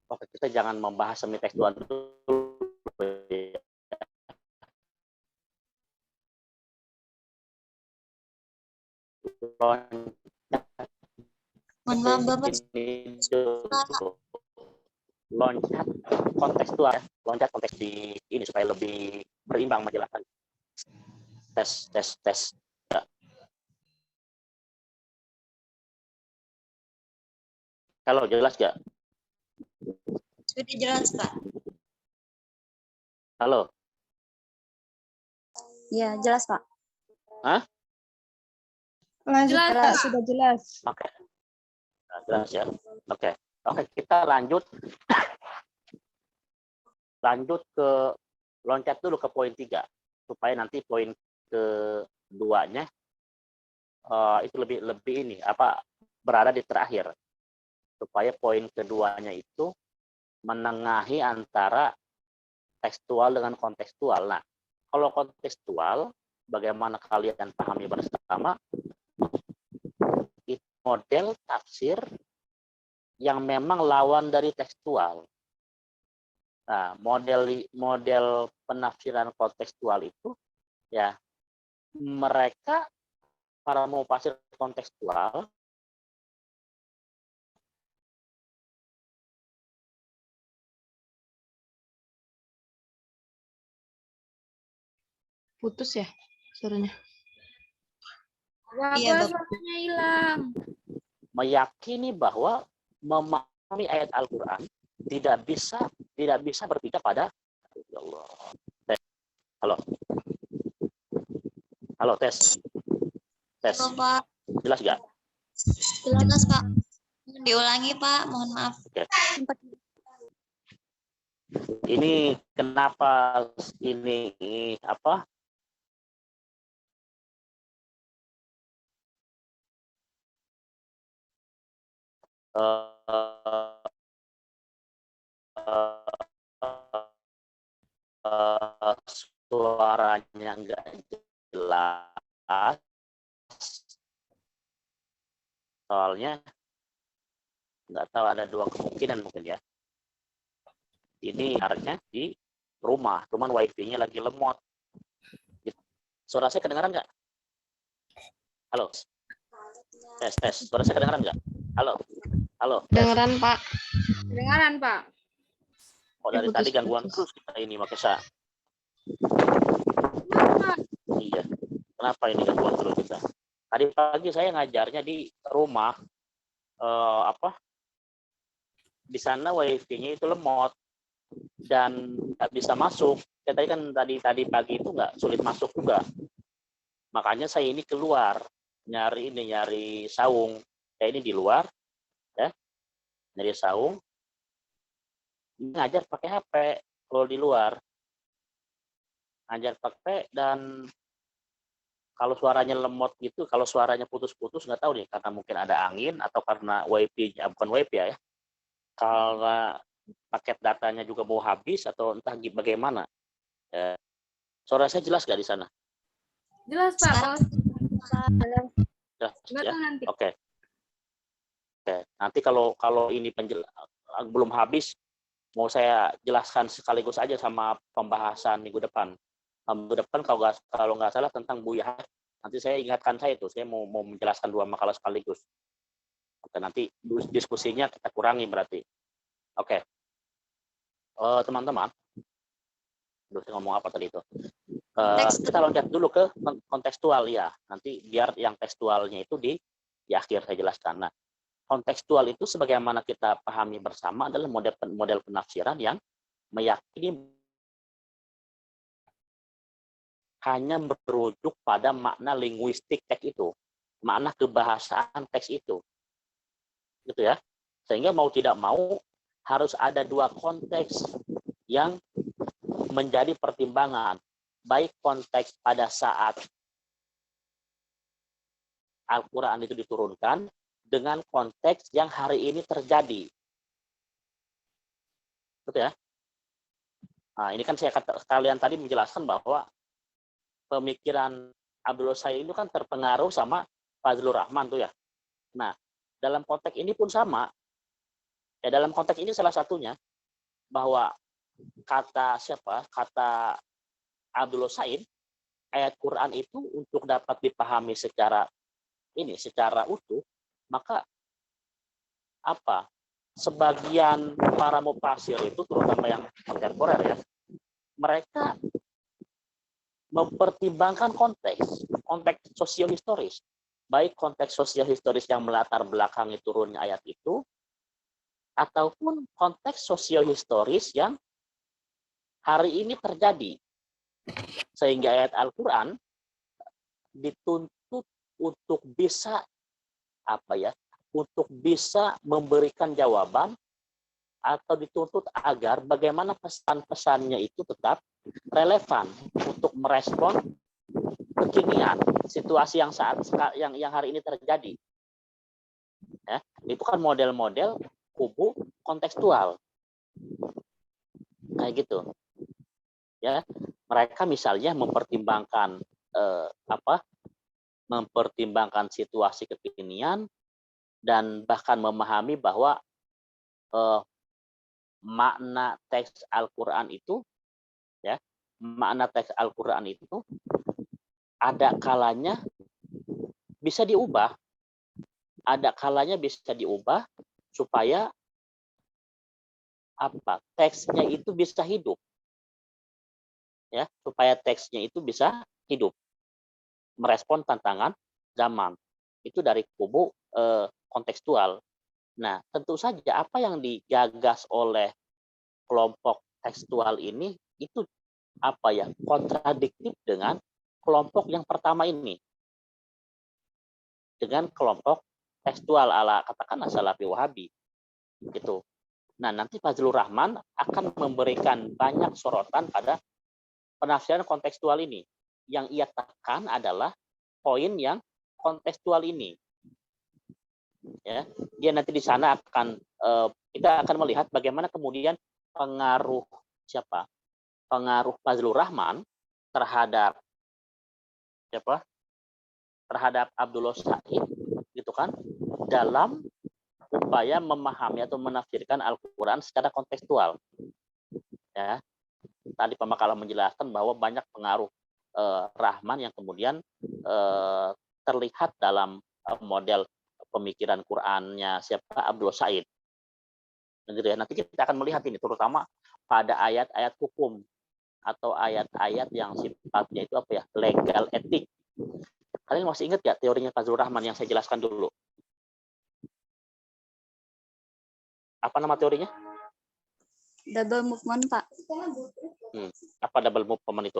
Oke, kita jangan membahas semi tekstual dulu. Mohon maaf, Bapak. Loncat kontekstual ya. Loncat konteks di ini supaya lebih berimbang menjelaskan. Tes. Ya. Kalau jelas nggak? Sudah jelas, Pak. Halo? Ya, jelas, Pak. Hah? Lanjut, Jelas, Pak. Pak. Sudah jelas. Oke. Nah, jelas ya. Oke, kita lanjut ke loncat dulu ke poin 3 supaya nanti poin keduanya itu lebih ini berada di terakhir, supaya poin keduanya itu menengahi antara tekstual dengan kontekstual. Nah, kalau kontekstual, bagaimana kalian pahami bersama, itu model tafsir yang memang lawan dari tekstual. Nah, model penafsiran kontekstual itu ya mereka para mufasir kontekstual Putus ya suaranya. Wah, Iya, Dok. suaranya hilang. Meyakini bahwa memahami ayat Al-Qur'an tidak bisa berpijak pada ya Allah. Halo. Halo, tes. Tes. Halo, Pak. Jelas nggak? Jelas, Pak. Diulangi, Pak. Mohon maaf. Oke. Ini kenapa ini apa? Suaranya nggak jelas, soalnya nggak tahu, ada dua kemungkinan mungkin ya. Ini harusnya di rumah, cuman wifi-nya lagi lemot. Suara saya kedengaran nggak? Halo, tes. Suara saya kedengaran nggak? Halo. Dengeran, Pak. Kedengaran, Pak. Oh, dari tadi gangguan Putus. terus kita ini, makanya. Iya. Kenapa ini gangguan terus kita? Tadi pagi saya ngajarnya di rumah, di sana wifi-nya itu lemot dan nggak bisa masuk. Ya, tadi pagi itu nggak, sulit masuk juga. Makanya saya ini keluar nyari saung. Saya ini di luar, ya, nyari saung. Ngajar pakai HP kalau di luar. Ngajar pakai, dan kalau suaranya lemot gitu, kalau suaranya putus-putus nggak tahu nih, karena mungkin ada angin atau karena wifi-nya bukan wifi ya. Kalau paket datanya juga mau habis atau entah bagaimana. Suara saya jelas nggak di sana? Jelas, Pak. Sekarang. Jelas, Nggak ya? tahu nanti. Oke. Nanti kalau ini belum habis, mau saya jelaskan sekaligus aja sama pembahasan minggu depan. Minggu depan kalau nggak salah tentang Buya. Nanti saya ingatkan itu, saya mau menjelaskan dua makalah sekaligus. Oke, nanti diskusinya kita kurangi berarti. Oke. Teman-teman, saya ngomong apa tadi itu? Kita loncat dulu ke kontekstual ya. Nanti biar yang tekstualnya itu di akhir saya jelaskan. Nah, kontekstual itu sebagaimana kita pahami bersama adalah model penafsiran yang meyakini hanya merujuk pada makna linguistik teks itu, makna kebahasaan teks itu. Gitu ya. Sehingga mau tidak mau harus ada dua konteks yang menjadi pertimbangan, baik konteks pada saat Al-Quran itu diturunkan dengan konteks yang hari ini terjadi. Betul ya? Nah, ini kan saya sekalian tadi menjelaskan bahwa pemikiran Abdul Said itu kan terpengaruh sama Fazlur Rahman tuh ya. Nah, dalam konteks ini pun sama. Ya, dalam konteks ini salah satunya bahwa kata Abdul Said, ayat Quran itu untuk dapat dipahami secara utuh, maka sebagian para mufasir itu, terutama yang kontemporer ya, mereka mempertimbangkan konteks sosiohistoris, baik konteks sosiohistoris yang melatar belakangi turunnya ayat itu, ataupun konteks sosiohistoris yang hari ini terjadi, sehingga ayat Al-Quran dituntut untuk bisa memberikan jawaban, atau dituntut agar bagaimana pesan-pesannya itu tetap relevan untuk merespon kekinian situasi yang hari ini terjadi. Ya, itu kan model-model kubu kontekstual kayak gitu. Ya, mereka misalnya mempertimbangkan situasi kekinian, dan bahkan memahami bahwa makna teks Al-Quran itu, ya, makna teks Al-Quran itu ada kalanya bisa diubah, supaya teksnya itu bisa hidup. ya, supaya teksnya itu bisa hidup, merespon tantangan zaman. Itu dari kubu kontekstual. Nah, tentu saja apa yang digagas oleh kelompok tekstual ini itu apa ya, kontradiktif dengan kelompok yang pertama ini, dengan kelompok tekstual ala katakanlah Salafi Wahabi gitu. Nah, nanti Fazlur Rahman akan memberikan banyak sorotan pada penafsiran kontekstual ini. Yang ia tekan adalah poin yang kontekstual ini. Ya, dia nanti di sana akan kita akan melihat bagaimana kemudian pengaruh siapa? Pengaruh Fazlur Rahman terhadap siapa? Terhadap Abdullah Said gitu kan, dalam upaya memahami atau menafsirkan Al-Qur'an secara kontekstual. Ya. Tadi Pak Makalah menjelaskan bahwa banyak pengaruh Rahman yang kemudian terlihat dalam model pemikiran Qur'annya siapa, Abdullah Said. Gitu ya. Nanti kita akan melihat ini terutama pada ayat-ayat hukum atau ayat-ayat yang sifatnya itu apa ya, legal etik. Kalian masih ingat ya teorinya Fazlur Rahman yang saya jelaskan dulu? Apa nama teorinya? Double movement, Pak. Apa double movement itu?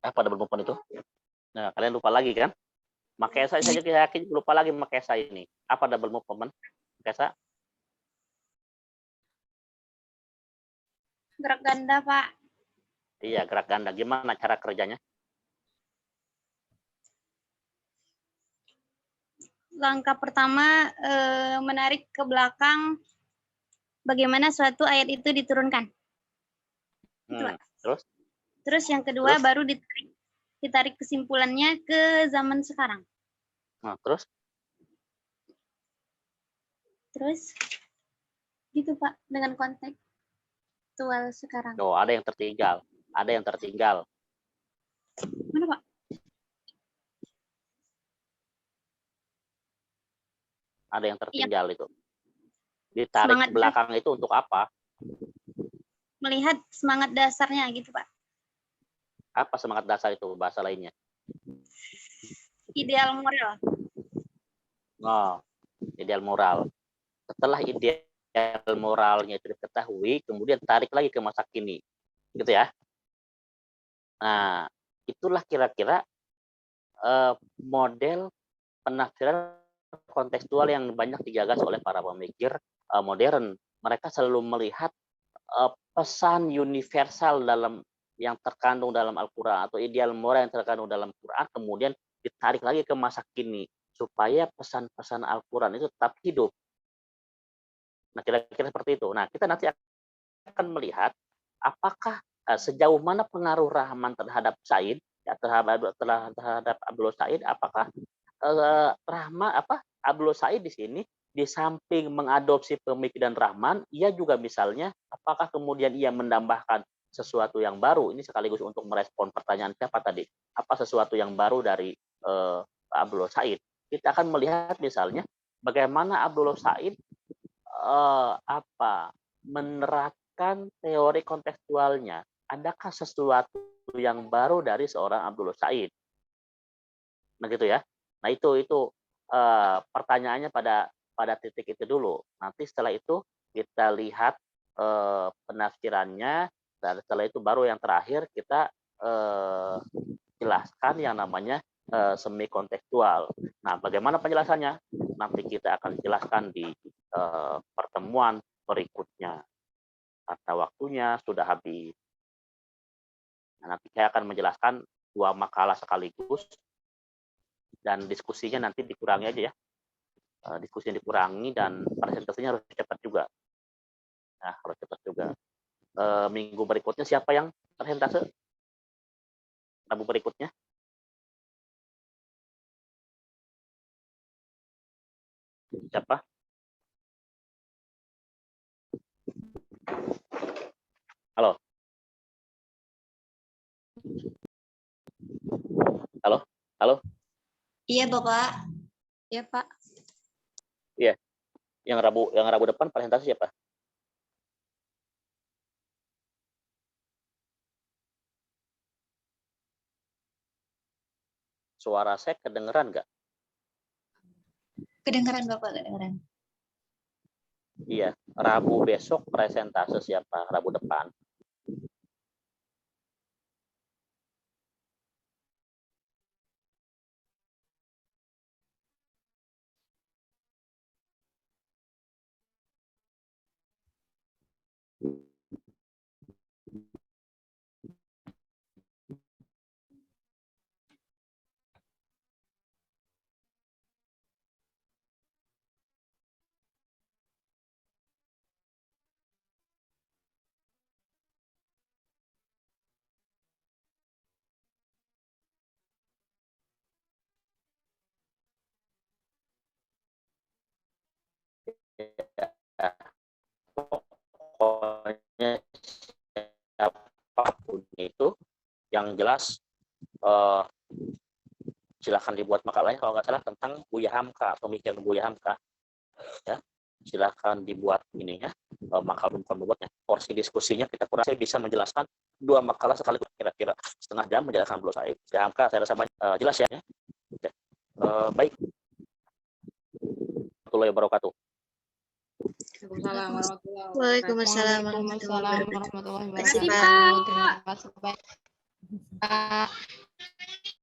Apa double movement itu? Nah, kalian lupa lagi kan? Makanya saya yakin lupa lagi makanya saya ini. Apa double movement? Makanya Gerak ganda, Pak. iya, gerak ganda. Gimana cara kerjanya? Langkah pertama menarik ke belakang bagaimana suatu ayat itu diturunkan. Itu, Pak. Terus yang kedua baru ditarik kesimpulannya ke zaman sekarang. Nah, terus Gitu, Pak, dengan konteks aktual sekarang. Oh, ada yang tertinggal. Ada yang tertinggal. Mana, Pak? Ada yang tertinggal itu. Ditarik Semangat ke belakang itu untuk apa? Melihat semangat dasarnya gitu, Pak. Apa semangat dasar itu bahasa lainnya? Ideal moral. Oh, ideal moral. Setelah ideal moralnya itu diketahui, kemudian tarik lagi ke masa kini. Gitu ya. Nah, itulah kira-kira model penafsiran kontekstual yang banyak digagas oleh para pemikir modern. Mereka selalu melihat pesan universal dalam yang terkandung dalam Al-Quran atau ideal moral yang terkandung dalam Quran kemudian ditarik lagi ke masa kini supaya pesan-pesan Al-Quran itu tetap hidup. Nah, kira-kira seperti itu. Nah, kita nanti akan melihat apakah sejauh mana pengaruh Rahman terhadap Said, ya, terhadap Abdullah Said, apakah Abdullah Said di sini di samping mengadopsi pemikiran Rahman, ia juga misalnya apakah kemudian ia menambahkan sesuatu yang baru, ini sekaligus untuk merespon pertanyaan siapa tadi, apa sesuatu yang baru dari Abdullah Said. Kita akan melihat misalnya bagaimana Abdullah Said menerapkan teori kontekstualnya. Adakah sesuatu yang baru dari seorang Abdullah Said? Nah gitu ya. Nah itu pertanyaannya pada titik itu dulu. Nanti setelah itu kita lihat penafsirannya, dan setelah itu baru yang terakhir kita jelaskan yang namanya semi kontekstual. Nah, bagaimana penjelasannya? Nanti kita akan jelaskan di pertemuan berikutnya. Karena waktunya sudah habis. Nah, nanti saya akan menjelaskan 2 makalah sekaligus dan diskusinya nanti dikurangi aja ya. Diskusinya dikurangi dan presentasinya harus cepat juga. Nah, harus cepat juga. Minggu berikutnya siapa yang presentase? Rabu berikutnya? Siapa? Halo? Halo? Halo? Iya, Bapak. Ya, Pak. Iya. Yang Rabu depan presentasi siapa? Suara saya kedengeran nggak? Kedengeran Bapak, kedengeran. Iya, Rabu besok presentase siapa? Rabu depan. Ya, pokoknya siapapun itu yang jelas silakan dibuat makalahnya kalau nggak salah tentang Buya Hamka, pemikiran Buya Hamka, ya silakan dibuat ininya makalah bukan bobotnya, porsi diskusinya kita kurang saya bisa menjelaskan 2 makalah sekaligus kira-kira setengah jam menjelaskan Buya Hamka saya rasa jelas ya. Oke. Baik. Warahmatullahi wabarakatuh. Waalaikumsalam Terima warahmatullahi wabarakatuh. kasih, Pak. Terima kasih, Pak.